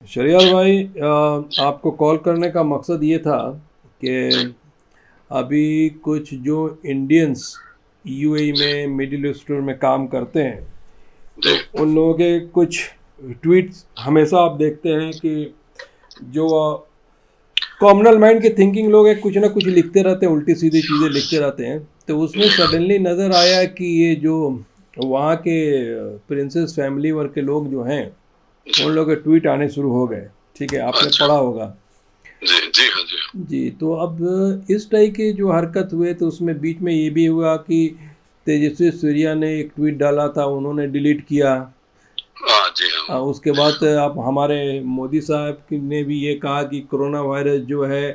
शरियार भाई, आपको कॉल करने का मकसद ये था कि अभी कुछ जो इंडियंस यूएई में मिडिल ईस्ट में काम करते हैं, जी तो उन लोगों के कुछ ट्वीट्स हमेशा आप देखते हैं कि जो कॉमनल माइंड के थिंकिंग लोग हैं कुछ ना कुछ लिखते रहते हैं, उल्टी सीधी चीज़ें लिखते रहते हैं। तो उसमें सडनली नज़र आया कि ये जो वहाँ के प्रिंसेस फैमिली वर्ग के लोग जो हैं, जी उन लोगों के ट्वीट आने शुरू हो गए। ठीक है, आपने अच्छा। पढ़ा होगा। जी जी हाँ जी। जी, तो अब इस टाइप के जो हरकत हुए, तो उसमें बीच में ये भी हुआ कि तेजस्वी सूर्या ने एक ट्वीट डाला था, उन्होंने डिलीट किया। हाँ जी हाँ। उसके बाद अब हमारे मोदी साहब ने भी ये कहा कि कोरोना वायरस जो है,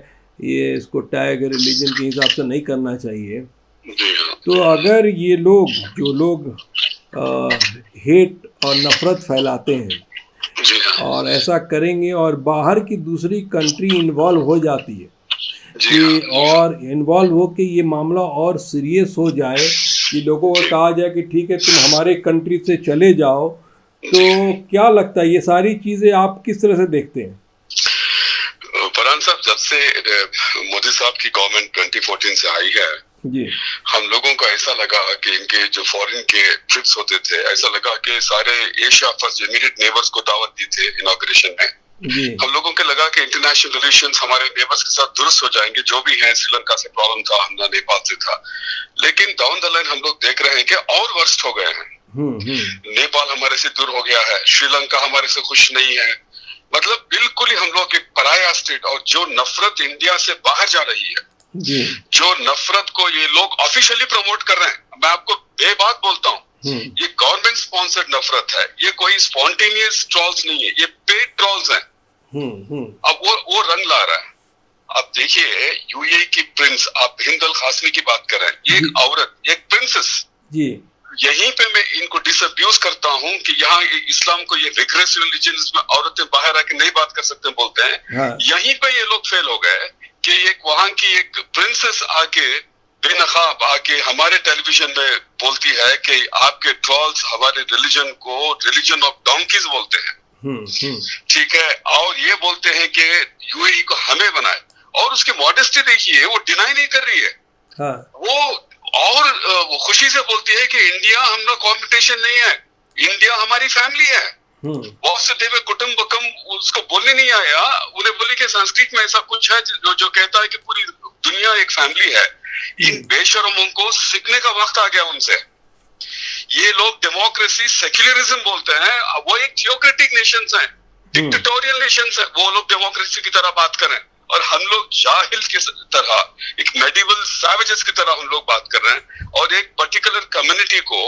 ये इसको टैग रिलीजन के हिसाब से नहीं करना चाहिए। जी हाँ। तो अगर ये लोग जो लोग हेट और नफ़रत फैलाते हैं जी हाँ। और ऐसा करेंगे और बाहर की दूसरी कंट्री इन्वॉल्व हो जाती है जी कि, हाँ। और इन्वॉल्व हो के ये मामला और सीरियस हो जाए कि लोगों को जी कहा जाए कि ठीक है तुम हमारे कंट्री से चले जाओ, तो जी। क्या लगता है ये सारी चीज़ें आप किस तरह से देखते हैं? फरहान साहब, जब से मोदी साहब की गवर्नमेंट 2014 से आई है, जी हम लोगों को ऐसा लगा कि इनके जो फॉरेन के ट्रिप्स होते थे, ऐसा लगा कि सारे एशिया फर्स्ट इमीडिएट नेबर्स को दावत दी थे इनॉग्रेशन में। जी हम लोगों को लगा कि इंटरनेशनल रिलेशंस हमारे नेबर्स के साथ दुरुस्त हो जाएंगे, जो भी है। श्रीलंका से प्रॉब्लम था, हमला नेपाल से था, लेकिन डाउन द लाइन हम लोग देख रहे हैं कि और वर्स्ट हो गए हैं। हम्म। नेपाल हमारे से दूर हो गया है, श्रीलंका हमारे से खुश नहीं है। मतलब बिल्कुल ही हम लोग एक पराया स्टेट, और जो नफरत इंडिया से बाहर जा रही है, जी जो नफरत को ये लोग ऑफिशियली प्रमोट कर रहे हैं, मैं आपको बेबाक बोलता हूँ, ये गवर्नमेंट स्पॉन्सर्ड नफरत है। ये कोई स्पॉन्टेनियस ट्रॉल्स नहीं है, ये पेड ट्रॉल्स हैं। हम्म। अब वो रंग ला रहा है। अब देखिए, यूएई की प्रिंस, आप हिंद अल खासमी की बात कर रहे हैं, ये जी एक औरत, एक प्रिंसेस। जी यहीं पे मैं इनको डिसअब्यूज करता हूं कि यहाँ इस्लाम को ये रिग्रेसिव रिलीजन, इसमें औरतें बाहर आके नहीं बात कर सकते बोलते हैं। हाँ यहीं पे ये लोग फेल हो गए कि एक वहां की एक प्रिंसेस आके बेनकाब आके हमारे टेलीविजन में बोलती है कि आपके ट्रॉल्स हमारे रिलीजन को रिलीजन ऑफ डोंकीज बोलते हैं। हम्म। ठीक है, और ये बोलते हैं कि यूएई को हमें बनाए, और उसकी मॉडेस्टी देखिए, वो डिनाई नहीं कर रही है। हाँ वो और वो खुशी से बोलती है कि इंडिया हम लोग कॉम्पिटिशन नहीं है, इंडिया हमारी फैमिली है। बहुत से देवे कुटुंबकम उसको बोलने नहीं आया, उन्हें बोले कि संस्कृत में ऐसा कुछ है जो कहता है कि पूरी दुनिया एक फैमिली है। इन बेशरमों को सीखने का वक्त आ गया उनसे। ये लोग डेमोक्रेसी सेक्युलरिज्म बोलते हैं, वो एक थियोक्रेटिक नेशंस हैं, डिक्टेटोरियल नेशंस हैं। वो लोग डेमोक्रेसी की तरह बात करें, और हम लोग जाहिल की तरह, एक मेडिवल सैवेजेस की तरह हम लोग बात कर रहे हैं, और एक पर्टिकुलर कम्युनिटी को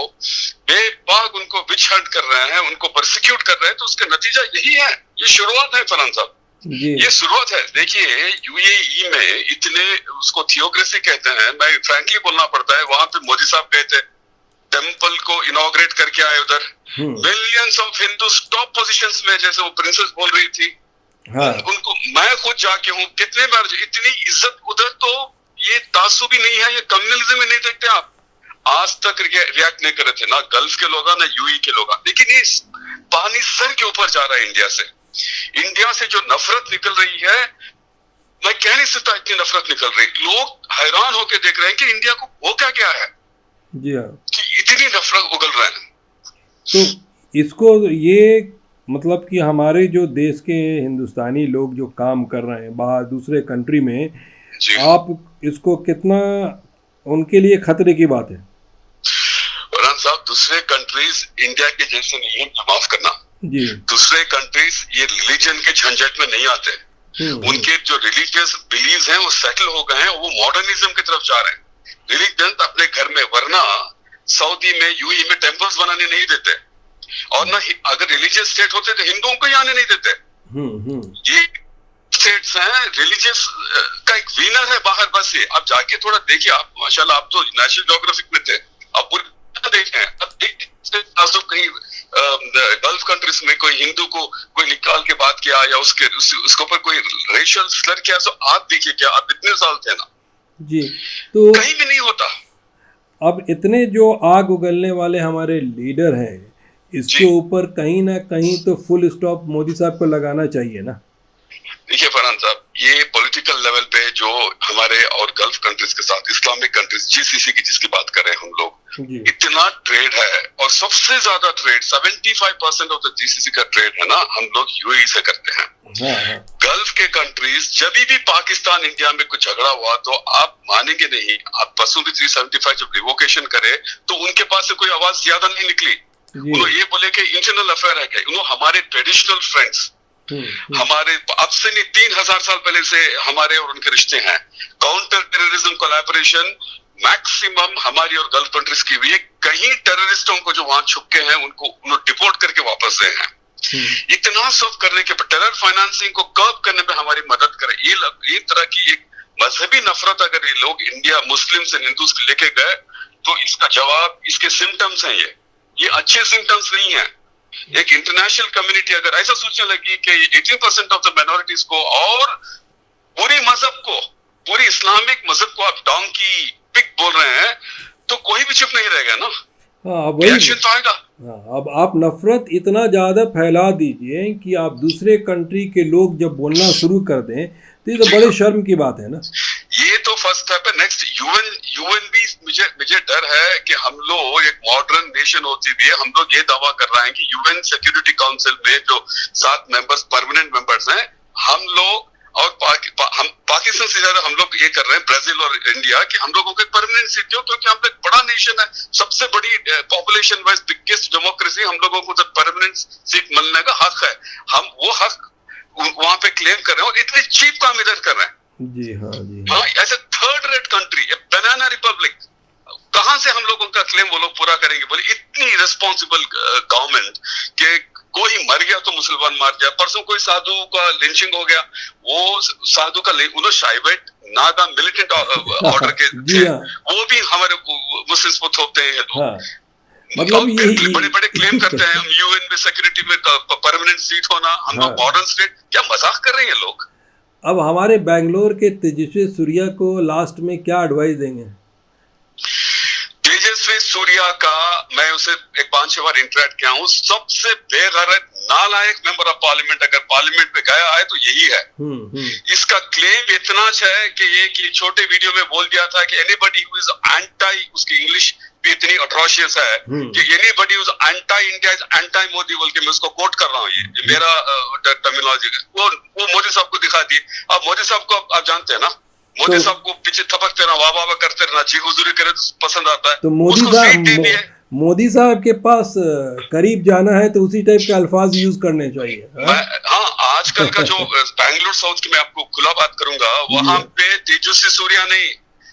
बेबाक उनको विच हंट कर रहे हैं, उनको परसिक्यूट कर रहे हैं। तो उसका नतीजा यही है। ये शुरुआत है फरहान साहब, ये शुरुआत है। देखिए, यूएई में इतने, उसको थियोक्रेसी कहते हैं, मैं फ्रैंकली बोलना पड़ता है, वहां पे मोदी साहब गए थे, टेम्पल को इनॉग्रेट करके आए उधर। Millions of Hindus top positions में, जैसे वो प्रिंसेस बोल रही थी, उनको मैं खुद जाके हूँ कितने बार। इतनी इज्जत उधर, तो ये तासुबी नहीं है, ये कम्युनलिज्म में नहीं देखते आप। आज तक रिएक्ट नहीं कर रहे थे, ना गल्फ के लोग ना यूएई के लोग। लेकिन ये पानी सर के ऊपर जा रहा है इंडिया से। इंडिया से जो नफरत निकल रही है, मैं कह नहीं सकता इतनी नफरत निकल रही। लोग हैरान होकर देख रहे हैं कि इंडिया को वो क्या क्या है जी हाँ। कि इतनी नफरत उगल रहे हैं। तो इसको ये मतलब कि हमारे जो देश के हिंदुस्तानी लोग जो काम कर रहे हैं बाहर दूसरे कंट्री में, आप इसको कितना उनके लिए खतरे की बात है? फरहान साहब, दूसरे कंट्रीज इंडिया के जैसे नहीं है, माफ करना जी। दूसरे कंट्रीज ये रिलीजन के झंझट में नहीं आते। उनके जो रिलीजियस बिलीव्स हैं वो सेटल हो गए हैं, वो मॉडर्निज्म की तरफ जा रहे हैं। रिलीजन अपने घर में, वरना सऊदी में, यूएई में टेम्पल्स बनाने नहीं देते, और ना अगर रिलीजियस स्टेट होते तो हिंदुओं को ही आने नहीं देते। ये स्टेट्स हैं, रिलीजियस का एक विनर है बाहर। बस ये आप जाके थोड़ा देखिए, आप माशाल्लाह, आप तो नेशनल ज्योग्राफिक में थे, आप पूरी देखें। अब कहीं गल्फ कंट्रीज में कोई हिंदू को कोई निकाल के बात किया, या उसके ऊपर कोई रेशियल स्लर किया, तो आप देखिए, क्या आप इतने साल थे ना जी, तो कहीं भी नहीं होता। अब इतने जो आग उगलने वाले हमारे लीडर हैं, इसके ऊपर कहीं ना कहीं तो फुल स्टॉप मोदी साहब को लगाना चाहिए ना। देखिए फरहान साहब, ये पॉलिटिकल लेवल पे जो हमारे और गल्फ कंट्रीज के साथ इस्लामिक कंट्रीज जीसीसी की जिसकी बात कर रहे हैं हम लोग, इतना ट्रेड है और सबसे ज्यादा ट्रेड 75% ऑफ द जीसीसी का ट्रेड है ना हम लोग यूएई से करते हैं। गल्फ के कंट्रीज जब भी पाकिस्तान इंडिया में कुछ झगड़ा हुआ तो आप मानेंगे नहीं, आप बसों की 375 जब रिवोकेशन करे तो उनके पास से कोई आवाज ज्यादा नहीं निकली। उन्होंने ये बोले कि इंटरनल अफेयर है क्या, उन्होंने हमारे ट्रेडिशनल फ्रेंड्स हमारे अब से नहीं 3000 साल पहले से हमारे और उनके रिश्ते हैं। काउंटर टेररिज्म कोलैबोरेशन मैक्सिमम हमारी और गल्फ कंट्रीज की हुई है। कहीं टेररिस्टों को जो वहां छुप के हैं उनको उन्होंने डिपोर्ट करके वापस गए हैं। इतना सब करने के टेरर फाइनेंसिंग को कर्ब करने पे हमारी मदद करे। ये तरह की एक मजहबी नफरत अगर ये लोग इंडिया मुस्लिम्स एंड हिंदूज लेके गए तो इसका जवाब इसके सिम्टम्स हैं। ये अच्छे सिम्टम्स नहीं है। एक इंटरनेशनल कम्युनिटी अगर ऐसा सोचने लगी कि 18% ऑफ द माइनॉरिटीज को और पूरी मजहब को, पूरी इस्लामिक मजहब को आप डोंकी पिग बोल रहे हैं तो कोई भी चुप नहीं रहेगा ना। वही तो आएगा। अब आप नफरत इतना ज्यादा फैला दीजिए कि आप दूसरे कंट्री के लोग जब बोलना शुरू कर दें तो ये तो बड़े शर्म की बात है ना। ये तो फर्स्ट स्टेप है। नेक्स्ट यूएन भी मुझे डर है कि हम लोग एक मॉडर्न नेशन होती हुई हम लोग ये दावा कर रहे हैं कि यूएन सिक्योरिटी काउंसिल में जो 7 मेंबर्स परमानेंट मेंबर्स हैं हम लोग और हम पाकिस्तान से ज्यादा हम लोग ये कर रहे हैं ब्राजील और इंडिया कि हम लोगों को परमानेंट सीट हो, क्योंकि हम लोग बड़ा नेशन है, सबसे बड़ी पॉपुलेशन वाइज बिगेस्ट डेमोक्रेसी, हम लोगों को परमानेंट सीट मिलने का हक है। हम वो हक वहां पे क्लेम कर रहे हैं और इतनी चीप काम इधर कर रहे हैं। जी हाँ ऐसे थर्ड रेट कंट्री बनाना रिपब्लिक, कहां से हम लोगों का क्लेम वो लोग पूरा करेंगे? बोले इतनी रिस्पॉन्सिबल गवर्नमेंट के कोई मर गया तो मुसलमान मार दिया। परसों कोई साधु का लिंचिंग हो गया, वो साधु का उन्होंने शाइबेट नागा मिलिटेंट ऑर्डर के थे, वो भी हमारे मुस्लिम्स को थोपते हैं लोग। मतलब ये बड़े बड़े क्लेम करते हैं हम यूएन में सिक्योरिटी में परमानेंट सीट होना, हम लोग मॉडर्न स्टेट, क्या मजाक कर रहे हैं लोग। अब हमारे बेंगलोर के तेजस्वी सूर्या को लास्ट में क्या एडवाइस देंगे? तेजस्वी सूर्या का मैं उसे एक 5-6 बार इंटरेक्ट किया हूँ, सबसे बेगैरत नालायक मेंबर ऑफ पार्लियामेंट अगर पार्लियामेंट में गया है तो यही है। इसका क्लेम इतना है कि ये छोटे वीडियो में बोल दिया था कि एनीबडी हु इज एंटी, उसकी इंग्लिश भी इतनी अट्रोशियस है कि anybody who is anti India is anti Modi बोल के मैं उसको कोट कर रहा हूँ। ये मेरा टर्मिनोलॉजी वो मोदी साहब को दिखा दी। अब मोदी साहब को आप जानते हैं ना, मोदी साहब को पीछे थपकते रहना, वाह वाह करते रहना, जी हुजूरी करे तो पसंद आता है। तो मोदी साहब के पास करीब जाना है तो उसी टाइप के अल्फाज यूज करने चाहिए। हाँ, आजकल का जो बैंगलोर साउथ की मैं आपको खुला बात करूंगा, वहां पे तेजस्वी सूर्या नहीं,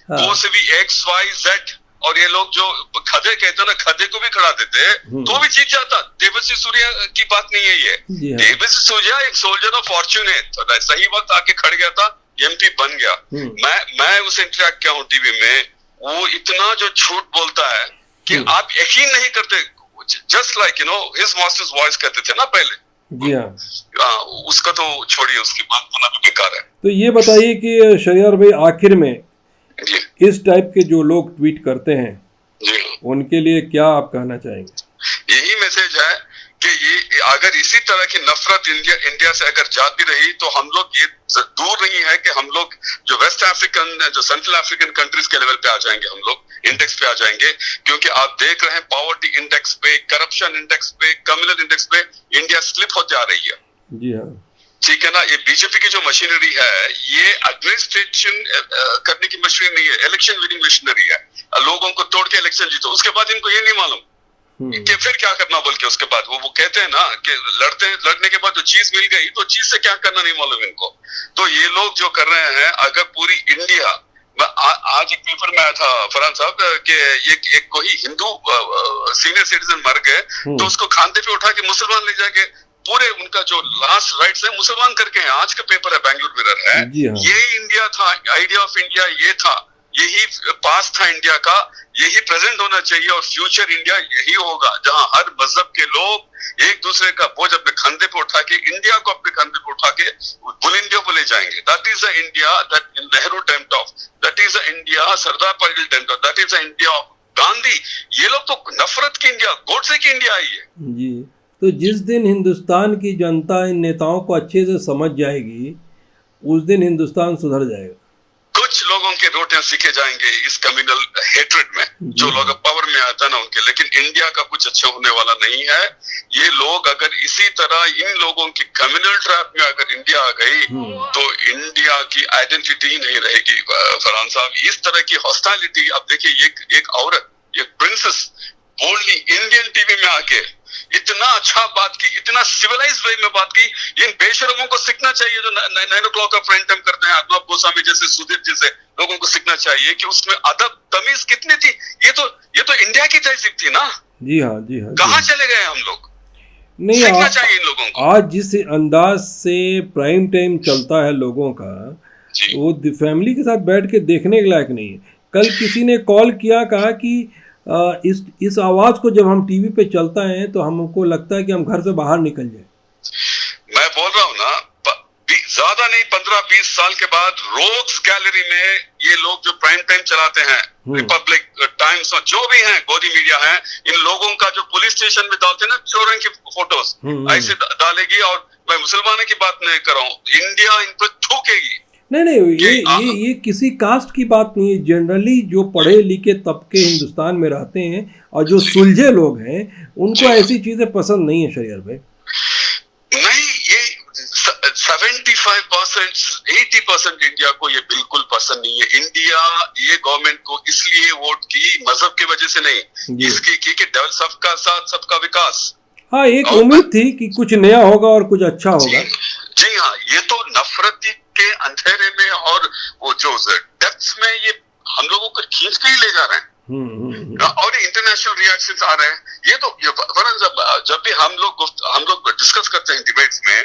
वो से भी XYZ और ये लोग जो खदे कहते हैं ना, खदे को भी खड़ा देते तो भी जीत जाता। तेजस्वी सूर्या की बात नहीं है ये। तेजस्वी सूर्या एक सोल्जर ऑफ फॉर्च्यून है, सही वक्त आके खड़ गया था, एमपी बन गया। मैं उसे इंटरेक्ट किया हूँ टीवी में, वो इतना जो झूठ बोलता है कि आप यकीन नहीं करते। Just like his masters voice कहते थे ना पहले। जी हाँ, उसका तो छोड़िए, उसकी बात होना भी बेकार है। तो ये बताइए कि शहरयार भाई आखिर में इस टाइप के जो लोग ट्वीट करते हैं उनके लिए क्या आप कहना चाहेंगे? यही मैसेज है कि ये अगर इसी तरह की नफरत इंडिया से अगर जाती रही तो हम लोग ये दूर नहीं है कि हम लोग जो वेस्ट अफ्रीकन, जो सेंट्रल अफ्रीकन कंट्रीज के लेवल पे आ जाएंगे, हम लोग इंडेक्स पे आ जाएंगे। क्योंकि आप देख रहे हैं पॉवर्टी इंडेक्स पे, करप्शन इंडेक्स पे, कम्युनल इंडेक्स पे इंडिया स्लिप होते आ रही है। जी हाँ, ठीक है ना। ये बीजेपी की जो मशीनरी है ये एडमिनिस्ट्रेशन करने की मशीनरी नहीं है, इलेक्शन विनिंग मशीनरी है। लोगों को तोड़ के इलेक्शन जीतो, उसके बाद इनको ये नहीं मालूम कि फिर क्या करना बोल के। उसके बाद वो कहते हैं ना कि लड़ने के बाद जो चीज मिल गई तो चीज से क्या करना नहीं मालूम इनको। तो ये लोग जो कर रहे हैं, अगर पूरी इंडिया, आज एक पेपर में आया था फरहान साहब कि एक कोई हिंदू सीनियर सिटीजन मर गए तो उसको खांदे पे उठा के मुसलमान ले जाके पूरे उनका जो लास्ट राइट्स है मुसलमान करके हैं। आज का पेपर है, बैंगलोर मिरर है। ये इंडिया था, आइडिया ऑफ इंडिया ये था, यही पास था इंडिया का, यही प्रेजेंट होना चाहिए और फ्यूचर इंडिया यही होगा जहां हर मजहब के लोग एक दूसरे का बोझ अपने कंधे पे उठा के इंडिया को अपने कंधे पे उठा के बुलंदियों को ले जाएंगे। That is the India that Nehru dreamed of, that is the India Sardar Patel dreamed of, that is the India of Gandhi, ये लोग तो नफरत की इंडिया, गोडसे की इंडिया आई है जी। तो जिस दिन हिंदुस्तान की जनता इन नेताओं को अच्छे से समझ जाएगी, उस दिन हिंदुस्तान सुधर जाएगा। कुछ लोगों के रोटियां सीखे जाएंगे इस कम्युनल हेट्रेड में, जो लोग पावर में आता है ना उनके, लेकिन इंडिया का कुछ अच्छा होने वाला नहीं है। ये लोग अगर इसी तरह इन लोगों की कम्युनल ट्रैप में अगर इंडिया आ गई तो इंडिया की आइडेंटिटी नहीं रहेगी। फरहान साहब, इस तरह की हॉस्टाइलिटी, अब देखिए एक औरत, एक प्रिंसेस बोल्डली इंडियन टीवी में आके इतना अच्छा बात की, इतना सिविलाइज्ड वे में बात की, इन बेशरमों को सीखना चाहिए जो 9 o'clock का प्राइम टाइम करते हैं, अदनाब गोस्वामी जैसे, सुधीर जैसे लोगों को सीखना चाहिए कि उसमें अदब तमीज कितनी थी। ये तो इंडिया की तहजीब थी ना। जी हाँ, जी हाँ। कहाँ चले गए हम लोग? नहीं, सीखना चाहिए इन लोगों को। आज जिस अंदाज से प्राइम टाइम चलता है लोगों का, वो फैमिली के साथ बैठ के देखने के लायक नहीं है। कल किसी ने कॉल किया, कहा कि इस आवाज को जब हम टीवी पे चलता है तो हमको लगता है कि हम घर से बाहर निकल जाए। मैं बोल रहा हूँ ना, ज्यादा नहीं 15-20 साल के बाद रोक्स गैलरी में ये लोग जो प्राइम टाइम चलाते हैं, रिपब्लिक टाइम्स और जो भी हैं, गोदी मीडिया है, इन लोगों का जो पुलिस स्टेशन में डालते हैं ना चोरों की फोटोज, ऐसे डालेगी। और मैं मुसलमानों की बात नहीं कर रहा हूँ, इंडिया इन पर थूकेगी। नहीं, ये किसी कास्ट की बात नहीं है। जनरली जो पढ़े लिखे तबके हिंदुस्तान में रहते हैं और जो सुलझे लोग हैं, उनको ऐसी चीजें पसंद नहीं है शरियार भाई। नहीं, ये 75%, 80% इंडिया को ये बिल्कुल पसंद नहीं है। इंडिया ये गवर्नमेंट को इसलिए वोट की मजहब की वजह से नहीं, इसकी की कि सबका साथ सबका विकास। हाँ, एक उम्मीद थी कि कुछ नया होगा और कुछ अच्छा होगा। जी हाँ, ये तो नफरत के अंधेरे में और वो जो डेप्थ्स में ये हम लोगों को खींच के ही ले जा रहे हैं। और इंटरनेशनल रिएक्शंस आ रहे हैं। ये तो जब भी हम लोग डिस्कस करते हैं डिबेट्स में,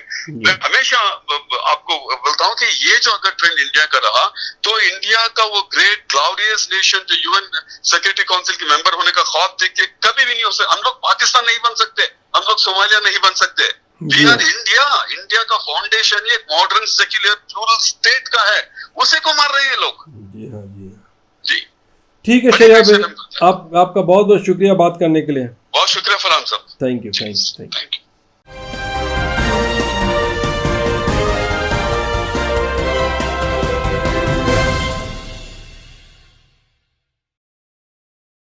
मैं हमेशा आपको बोलता हूँ कि ये जो अगर ट्रेंड इंडिया का रहा तो इंडिया का वो ग्रेट ग्लोरियस नेशन जो यूएन सिक्योरिटी काउंसिल के मेंबर होने का ख्वाब देख के कभी भी नहीं हो सकता। हम लोग पाकिस्तान नहीं बन सकते, हम लोग सोमालिया नहीं बन सकते। वी आर इंडिया का फाउंडेशन ये मॉडर्न सेक्युलर प्लूरल स्टेट का है, उसे को मार रहे हैं लोग। जी हाँ, जी जी। ठीक है शरियार भाई, आपका बहुत बहुत शुक्रिया बात करने के लिए। बहुत शुक्रिया फरहान साहब। Thank you.